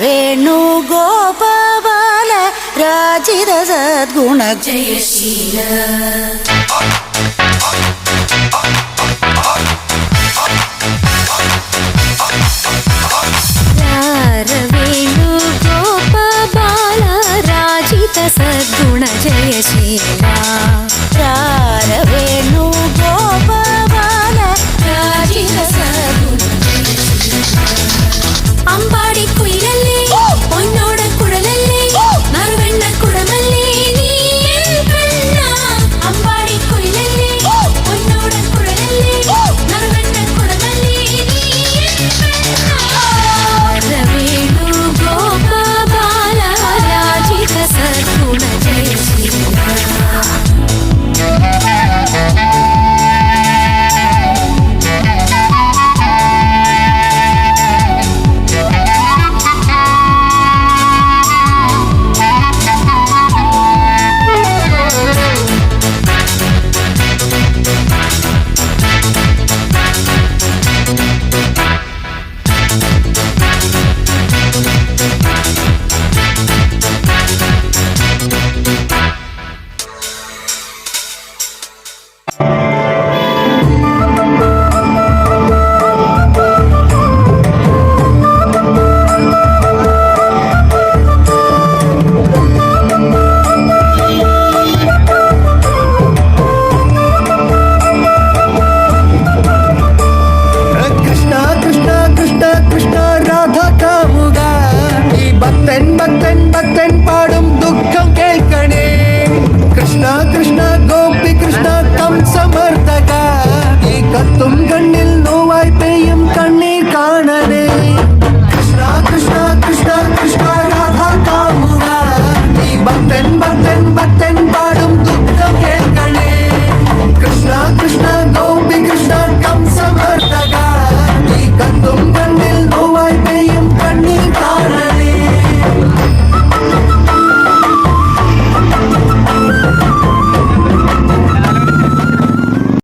വേണുഗോപാല രാജിത സദ്ഗുണ ജയശീല വേണുഗോപാല രാജിത സദ്ഗുണ ജയശീല വേണുഗോപാല രാജിത സദ്ഗുണ അമ്പാടി കുയിലല്ലേ പൊന്നോട കുഴലല്ലേ നറുവെണ്ണ കുടമല്ലേ നീ കണ്ണ അമ്പാടി കുയിലല്ലേ പൊന്നോട കുഴലല്ലേ നറുവെണ്ണ കുടമല്ലേ നീ വേണുഗോപാല രാജിത സദ്ഗുണ ജയശീല ഭക്തൻ പാടും ദുഃഖം കേൾക്കണേ കൃഷ്ണ കൃഷ്ണ ഗോപി കൃഷ്ണ കംസമർദ്ദക ഈ കത്തും കണ്ണിൽ നോവായി പെയ്യും കണ്ണീർ കാണണേ കൃഷ്ണ കൃഷ്ണ കൃഷ്ണ കൃഷ്ണ രാധ കാമുക ഈ ഭക്തൻ